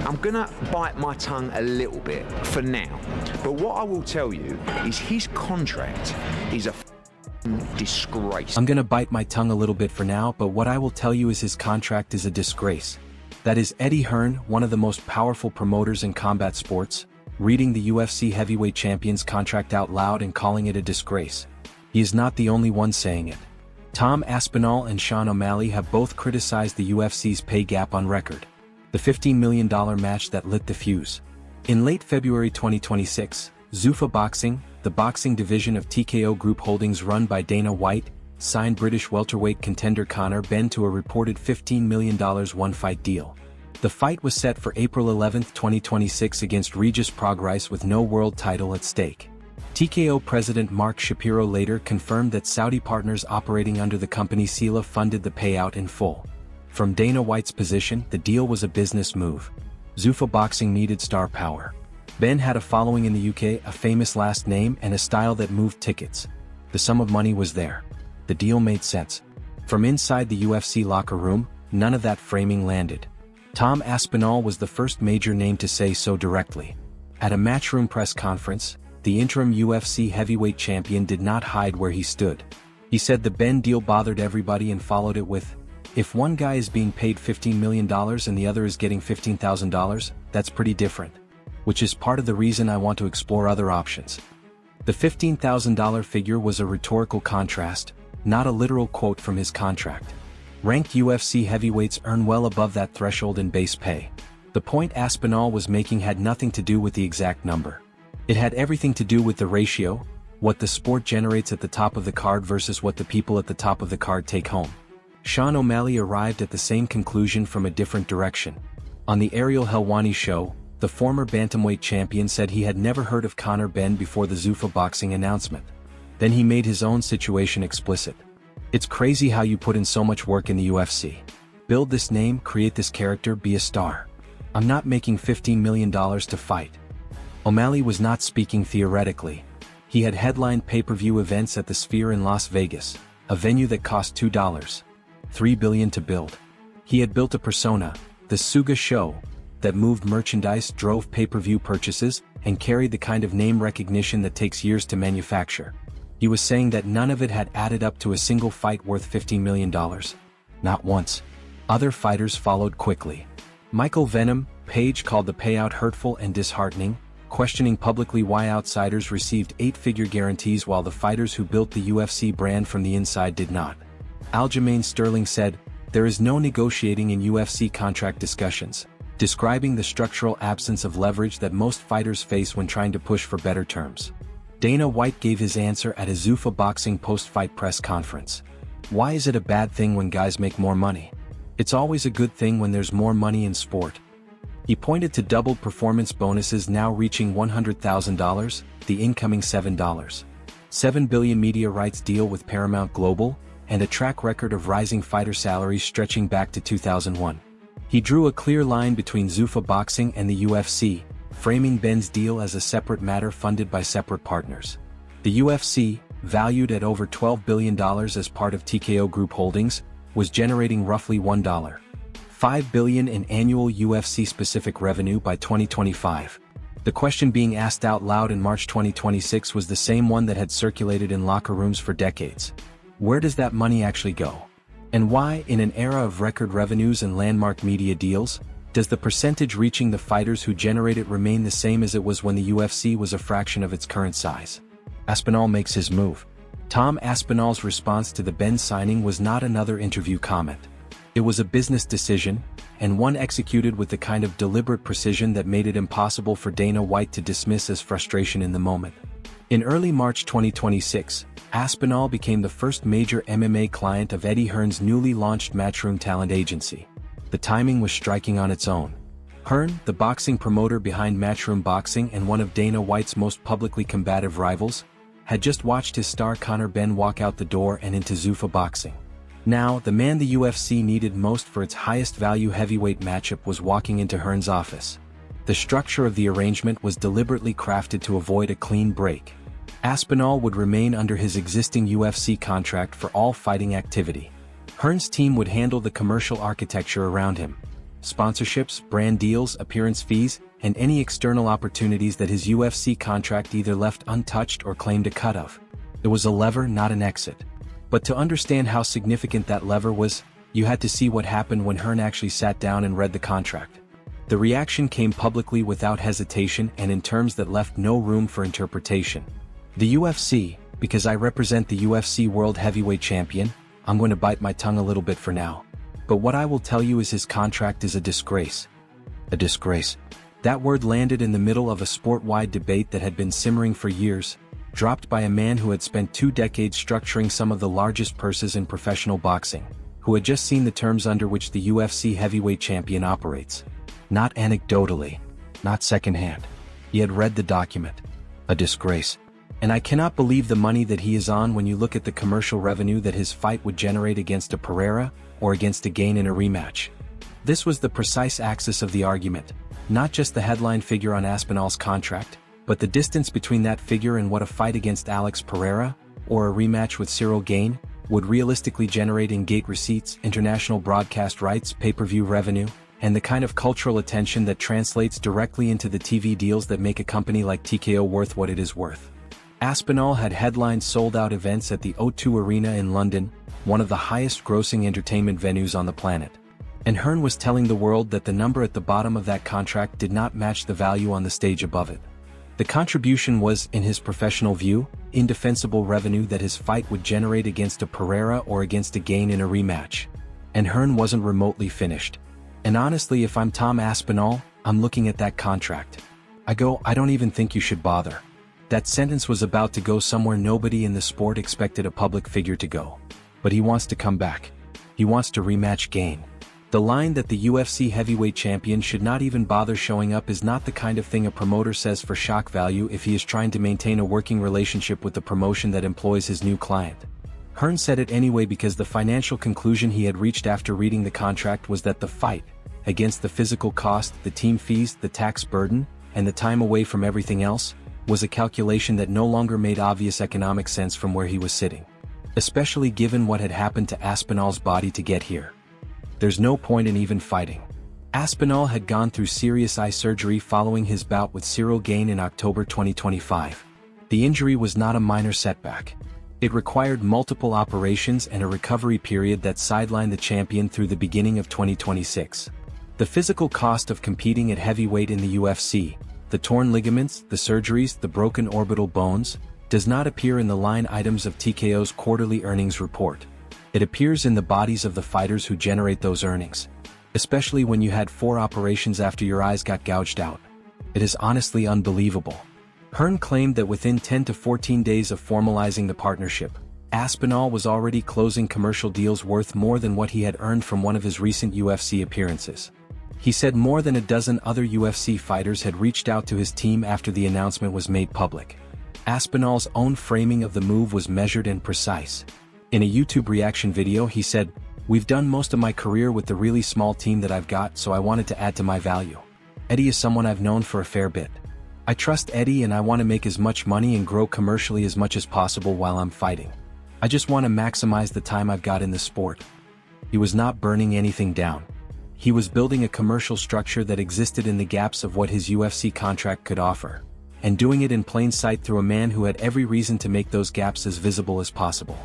I'm gonna bite my tongue a little bit for now, but what I will tell you is his contract is a disgrace. I'm gonna bite my tongue a little bit for now, but what I will tell you is his contract is a disgrace. That is Eddie Hearn, one of the most powerful promoters in combat sports, reading the UFC heavyweight champion's contract out loud and calling it a disgrace. He is not the only one saying it. Tom Aspinall and Sean O'Malley have both criticized the UFC's pay gap on record, the $15 million match that lit the fuse. In late February 2026, Zuffa Boxing, the boxing division of TKO Group Holdings run by Dana White, signed British welterweight contender Conor Benn to a reported $15 million one-fight deal. The fight was set for April 11, 2026 against Regis Prograis with no world title at stake. TKO president Mark Shapiro later confirmed that Saudi partners operating under the company Sila funded the payout in full. From Dana White's position, the deal was a business move. Zuffa Boxing needed star power. Benn had a following in the UK, a famous last name, and a style that moved tickets. The sum of money was there. The deal made sense. From inside the UFC locker room, none of that framing landed. Tom Aspinall was the first major name to say so directly. At a matchroom press conference, the interim UFC heavyweight champion did not hide where he stood. He said the Benn deal bothered everybody and followed it with, "If one guy is being paid $15 million and the other is getting $15,000, that's pretty different. Which is part of the reason I want to explore other options." The $15,000 figure was a rhetorical contrast, not a literal quote from his contract. Ranked UFC heavyweights earn well above that threshold in base pay. The point Aspinall was making had nothing to do with the exact number. It had everything to do with the ratio, what the sport generates at the top of the card versus what the people at the top of the card take home. Sean O'Malley arrived at the same conclusion from a different direction. On the Ariel Helwani show, the former bantamweight champion said he had never heard of Conor Benn before the Zuffa Boxing announcement. Then he made his own situation explicit. "It's crazy how you put in so much work in the UFC. Build this name, create this character, be a star. I'm not making $15 million to fight." O'Malley was not speaking theoretically. He had headlined pay-per-view events at the Sphere in Las Vegas, a venue that cost $2.3 billion to build. He had built a persona, the Suga Show, that moved merchandise, drove pay-per-view purchases, and carried the kind of name recognition that takes years to manufacture. He was saying that none of it had added up to a single fight worth $15 million. Not once. Other fighters followed quickly. Michael Venom Page called the payout hurtful and disheartening, questioning publicly why outsiders received 8-figure guarantees while the fighters who built the UFC brand from the inside did not. Aljamain Sterling said, "There is no negotiating in UFC contract discussions," describing the structural absence of leverage that most fighters face when trying to push for better terms. Dana White gave his answer at a Zuffa Boxing post-fight press conference. "Why is it a bad thing when guys make more money? It's always a good thing when there's more money in sport." He pointed to doubled performance bonuses now reaching $100,000, the incoming $7.7 billion media rights deal with Paramount Global, and a track record of rising fighter salaries stretching back to 2001. He drew a clear line between Zuffa Boxing and the UFC, framing Benn's deal as a separate matter funded by separate partners. The UFC, valued at over $12 billion as part of TKO Group Holdings, was generating roughly $1.5 billion in annual UFC-specific revenue by 2025. The question being asked out loud in March 2026 was the same one that had circulated in locker rooms for decades. Where does that money actually go? And why, in an era of record revenues and landmark media deals, does the percentage reaching the fighters who generate it remain the same as it was when the UFC was a fraction of its current size? Aspinall makes his move. Tom Aspinall's response to the Benn signing was not another interview comment. It was a business decision, and one executed with the kind of deliberate precision that made it impossible for Dana White to dismiss as frustration in the moment. In early March 2026, Aspinall became the first major MMA client of Eddie Hearn's newly launched Matchroom talent agency. The timing was striking on its own. Hearn, the boxing promoter behind Matchroom Boxing and one of Dana White's most publicly combative rivals, had just watched his star Conor Benn walk out the door and into Zuffa Boxing. Now, the man the UFC needed most for its highest value heavyweight matchup was walking into Hearn's office. The structure of the arrangement was deliberately crafted to avoid a clean break. Aspinall would remain under his existing UFC contract for all fighting activity. Hearn's team would handle the commercial architecture around him. sponsorships, brand deals, appearance fees, and any external opportunities that his UFC contract either left untouched or claimed a cut of. It was a lever, not an exit. But to understand how significant that lever was, you had to see what happened when Hearn actually sat down and read the contract. The reaction came publicly without hesitation and in terms that left no room for interpretation. The UFC, because I represent the UFC World Heavyweight Champion, I'm going to bite my tongue a little bit for now. But what I will tell you is his contract is a disgrace. A disgrace. That word landed in the middle of a sport-wide debate that had been simmering for years, dropped by a man who had spent 2 decades structuring some of the largest purses in professional boxing, who had just seen the terms under which the UFC heavyweight champion operates. Not anecdotally, not secondhand. He had read the document. A disgrace. And I cannot believe the money that he is on when you look at the commercial revenue that his fight would generate against a Pereira, or against a Gain in a rematch. This was the precise axis of the argument, not just the headline figure on Aspinall's contract, but the distance between that figure and what a fight against Alex Pereira, or a rematch with Cyril Gain, would realistically generate in gate receipts, international broadcast rights, pay-per-view revenue, and the kind of cultural attention that translates directly into the TV deals that make a company like TKO worth what it is worth. Aspinall had headlined sold-out events at the O2 Arena in London, one of the highest-grossing entertainment venues on the planet. And Hearn was telling the world that the number at the bottom of that contract did not match the value on the stage above it. The contribution was, in his professional view, indefensible revenue that his fight would generate against a Pereira or against a Gain in a rematch. And Hearn wasn't remotely finished. And honestly, if I'm Tom Aspinall, I'm looking at that contract. I don't even think you should bother. That sentence was about to go somewhere nobody in the sport expected a public figure to go. But he wants to come back. He wants to rematch Gain. The line that the UFC heavyweight champion should not even bother showing up is not the kind of thing a promoter says for shock value if he is trying to maintain a working relationship with the promotion that employs his new client. Hearn said it anyway because the financial conclusion he had reached after reading the contract was that the fight, against the physical cost, the team fees, the tax burden, and the time away from everything else, was a calculation that no longer made obvious economic sense from where he was sitting. Especially given what had happened to Aspinall's body to get here. There's no point in even fighting. Aspinall had gone through serious eye surgery following his bout with Cyril Gain in October 2025. The injury was not a minor setback. It required multiple operations and a recovery period that sidelined the champion through the beginning of 2026. The physical cost of competing at heavyweight in the UFC, the torn ligaments, the surgeries, the broken orbital bones, does not appear in the line items of TKO's quarterly earnings report. It appears in the bodies of the fighters who generate those earnings. Especially when you had 4 operations after your eyes got gouged out. It is honestly unbelievable. Hearn claimed that within 10 to 14 days of formalizing the partnership, Aspinall was already closing commercial deals worth more than what he had earned from one of his recent UFC appearances. He said more than a dozen other UFC fighters had reached out to his team after the announcement was made public. Aspinall's own framing of the move was measured and precise. In a YouTube reaction video he said, "We've done most of my career with the really small team that I've got, so I wanted to add to my value. Eddie is someone I've known for a fair bit. I trust Eddie and I want to make as much money and grow commercially as much as possible while I'm fighting. I just want to maximize the time I've got in the sport." He was not burning anything down. He was building a commercial structure that existed in the gaps of what his UFC contract could offer, and doing it in plain sight through a man who had every reason to make those gaps as visible as possible.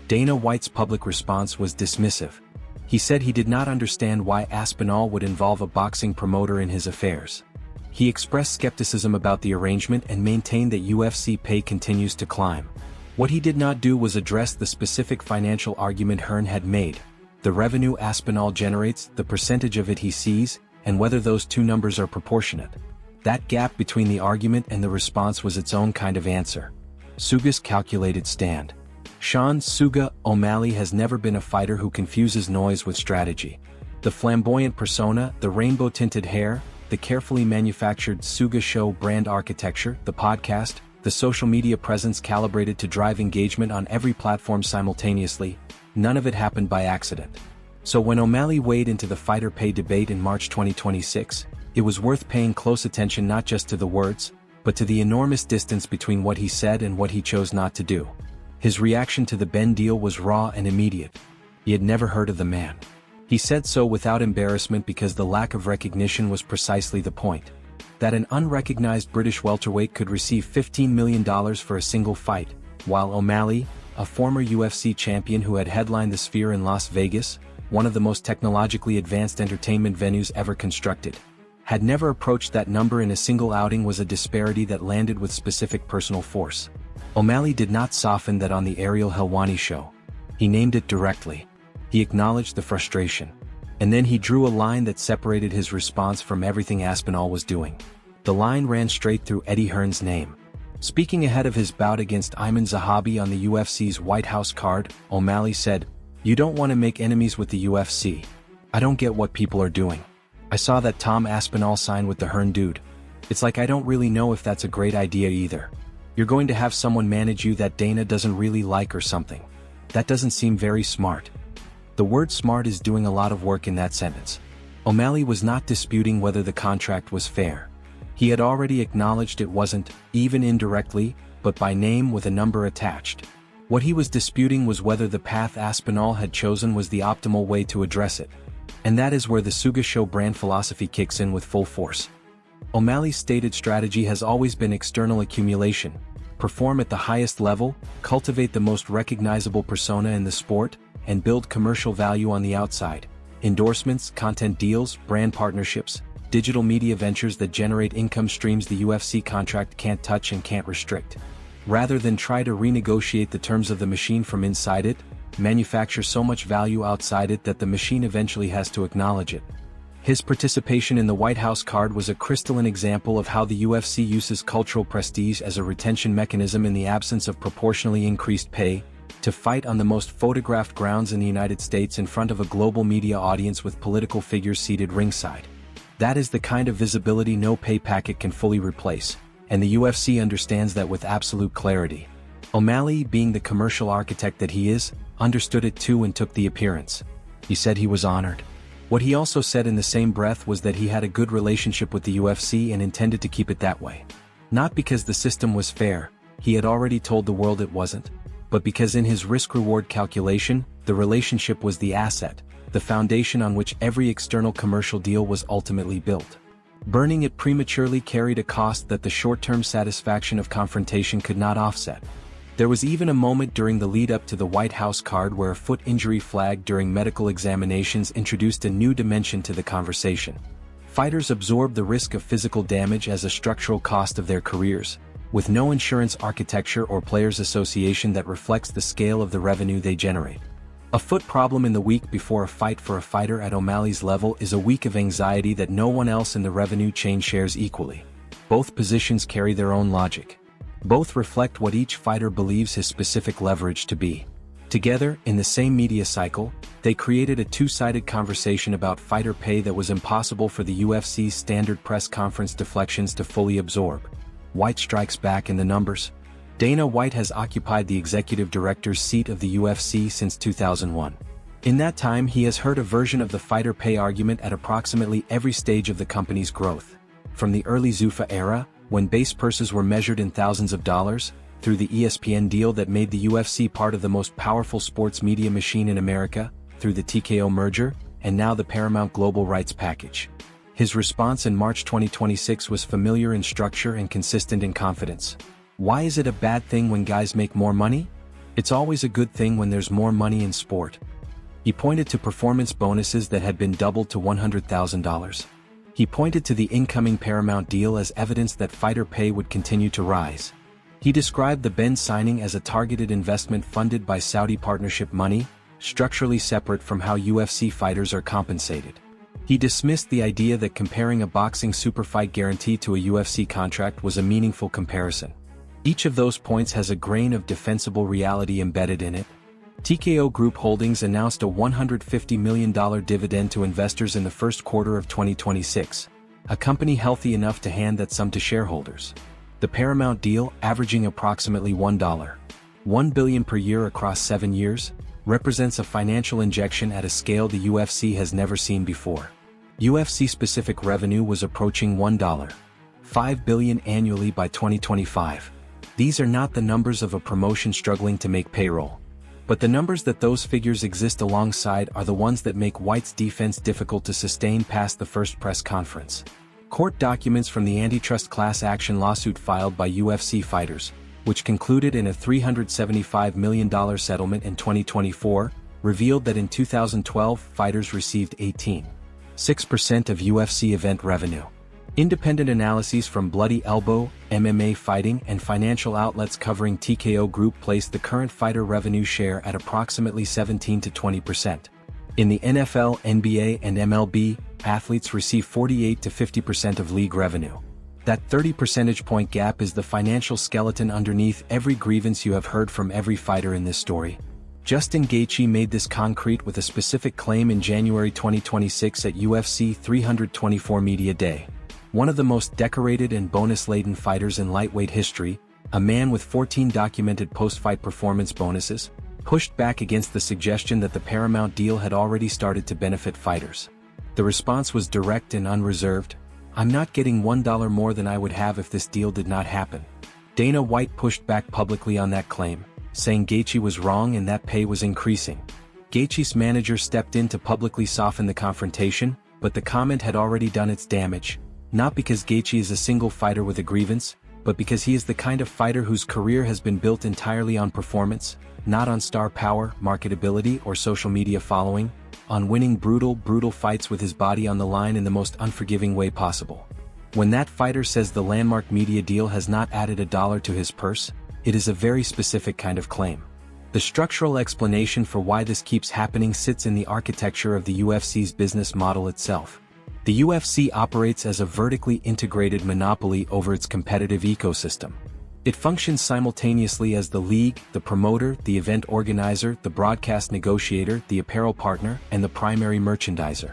Dana White's public response was dismissive. He said he did not understand why Aspinall would involve a boxing promoter in his affairs. He expressed skepticism about the arrangement and maintained that UFC pay continues to climb. What he did not do was address the specific financial argument Hearn had made: the revenue Aspinall generates, the percentage of it he sees, and whether those two numbers are proportionate. That gap between the argument and the response was its own kind of answer. Suga's calculated stand. Sean "Suga" O'Malley has never been a fighter who confuses noise with strategy. The flamboyant persona, the rainbow-tinted hair, the carefully manufactured Suga Show brand architecture, the podcast, the social media presence calibrated to drive engagement on every platform simultaneously, none of it happened by accident. So when O'Malley weighed into the fighter pay debate in March 2026, it was worth paying close attention not just to the words, but to the enormous distance between what he said and what he chose not to do. His reaction to the Ben deal was raw and immediate. He had never heard of the man. He said so without embarrassment because the lack of recognition was precisely the point. That an unrecognized British welterweight could receive $15 million for a single fight, while O'Malley, a former UFC champion who had headlined the Sphere in Las Vegas, one of the most technologically advanced entertainment venues ever constructed, had never approached that number in a single outing was a disparity that landed with specific personal force. O'Malley did not soften that on the Ariel Helwani show. He named it directly. He acknowledged the frustration. And then he drew a line that separated his response from everything Aspinall was doing. The line ran straight through Eddie Hearn's name. Speaking ahead of his bout against Ayman Zahabi on the UFC's White House card, O'Malley said, "You don't want to make enemies with the UFC. I don't get what people are doing. I saw that Tom Aspinall sign with the Hearn dude. It's like I don't really know if that's a great idea either. You're going to have someone manage you that Dana doesn't really like or something. That doesn't seem very smart." The word smart is doing a lot of work in that sentence. O'Malley was not disputing whether the contract was fair. He had already acknowledged it wasn't, even indirectly, but by name with a number attached. What he was disputing was whether the path Aspinall had chosen was the optimal way to address it. And that is where the Suga Show brand philosophy kicks in with full force. O'Malley's stated strategy has always been external accumulation. Perform at the highest level, cultivate the most recognizable persona in the sport, and build commercial value on the outside. Endorsements, content deals, brand partnerships, digital media ventures that generate income streams the UFC contract can't touch and can't restrict. Rather than try to renegotiate the terms of the machine from inside it, manufacture so much value outside it that the machine eventually has to acknowledge it. His participation in the White House card was a crystalline example of how the UFC uses cultural prestige as a retention mechanism in the absence of proportionally increased pay, to fight on the most photographed grounds in the United States in front of a global media audience with political figures seated ringside. That is the kind of visibility no pay packet can fully replace, and the UFC understands that with absolute clarity. O'Malley, being the commercial architect that he is, understood it too and took the appearance. He said he was honored. What he also said in the same breath was that he had a good relationship with the UFC and intended to keep it that way. Not because the system was fair, he had already told the world it wasn't, but because in his risk-reward calculation, the relationship was the asset, the foundation on which every external commercial deal was ultimately built. Burning it prematurely carried a cost that the short-term satisfaction of confrontation could not offset. There was even a moment during the lead-up to the White House card where a foot injury flagged during medical examinations introduced a new dimension to the conversation. Fighters absorb the risk of physical damage as a structural cost of their careers, with no insurance architecture or players' association that reflects the scale of the revenue they generate. A foot problem in the week before a fight for a fighter at O'Malley's level is a week of anxiety that no one else in the revenue chain shares equally. Both positions carry their own logic. Both reflect what each fighter believes his specific leverage to be. Together, in the same media cycle, they created a two-sided conversation about fighter pay that was impossible for the UFC's standard press conference deflections to fully absorb. White strikes back in the numbers. Dana White has occupied the executive director's seat of the UFC since 2001. In that time, he has heard a version of the fighter pay argument at approximately every stage of the company's growth. From the early Zuffa era, when base purses were measured in thousands of dollars, through the ESPN deal that made the UFC part of the most powerful sports media machine in America, through the TKO merger, and now the Paramount Global Rights package. His response in March 2026 was familiar in structure and consistent in confidence. Why is it a bad thing when guys make more money? It's always a good thing when there's more money in sport. He pointed to performance bonuses that had been doubled to $100,000. He pointed to the incoming Paramount deal as evidence that fighter pay would continue to rise. He described the Ben signing as a targeted investment funded by Saudi partnership money, structurally separate from how UFC fighters are compensated. He dismissed the idea that comparing a boxing superfight guarantee to a UFC contract was a meaningful comparison. Each of those points has a grain of defensible reality embedded in it. TKO Group Holdings announced a $150 million dividend to investors in the first quarter of 2026, a company healthy enough to hand that sum to shareholders. The Paramount deal, averaging approximately $1 billion per year across 7 years, represents a financial injection at a scale the UFC has never seen before. UFC-specific revenue was approaching $1.5 billion annually by 2025. These are not the numbers of a promotion struggling to make payroll. But the numbers that those figures exist alongside are the ones that make White's defense difficult to sustain past the first press conference. Court documents from the antitrust class action lawsuit filed by UFC fighters, which concluded in a $375 million settlement in 2024, revealed that in 2012 fighters received 18.6% of UFC event revenue. Independent analyses from Bloody Elbow, MMA Fighting, and financial outlets covering TKO Group placed the current fighter revenue share at approximately 17 to 20%. In the NFL, NBA, and MLB, athletes receive 48 to 50% of league revenue. That 30 percentage point gap is the financial skeleton underneath every grievance you have heard from every fighter in this story. Justin Gaethje made this concrete with a specific claim in January 2026 at UFC 324 Media Day. One of the most decorated and bonus-laden fighters in lightweight history, a man with 14 documented post-fight performance bonuses, pushed back against the suggestion that the Paramount deal had already started to benefit fighters. The response was direct and unreserved. "I'm not getting $1 more than I would have if this deal did not happen." Dana White pushed back publicly on that claim, saying Gaethje was wrong and that pay was increasing. Gaethje's manager stepped in to publicly soften the confrontation, but the comment had already done its damage. Not because Gaethje is a single fighter with a grievance, but because he is the kind of fighter whose career has been built entirely on performance, not on star power, marketability, or social media following, on winning brutal fights with his body on the line in the most unforgiving way possible. When that fighter says the landmark media deal has not added a dollar to his purse, it is a very specific kind of claim. The structural explanation for why this keeps happening sits in the architecture of the UFC's business model itself. The UFC operates as a vertically integrated monopoly over its competitive ecosystem. It functions simultaneously as the league, the promoter, the event organizer, the broadcast negotiator, the apparel partner, and the primary merchandiser.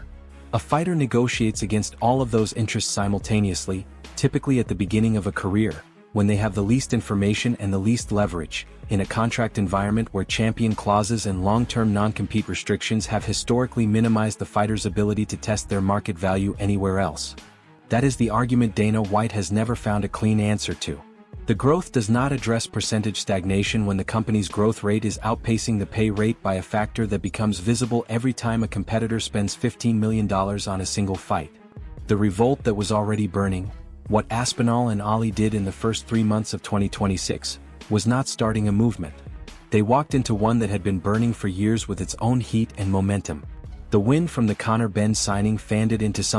A fighter negotiates against all of those interests simultaneously, typically at the beginning of a career, when they have the least information and the least leverage, in a contract environment where champion clauses and long-term non-compete restrictions have historically minimized the fighter's ability to test their market value anywhere else. That is the argument Dana White has never found a clean answer to. The growth does not address percentage stagnation when the company's growth rate is outpacing the pay rate by a factor that becomes visible every time a competitor spends $15 million on a single fight. The revolt that was already burning, what Aspinall and O'Malley did in the first 3 months of 2026, was not starting a movement. They walked into one that had been burning for years with its own heat and momentum. The wind from the Conor Ben signing fanned it into something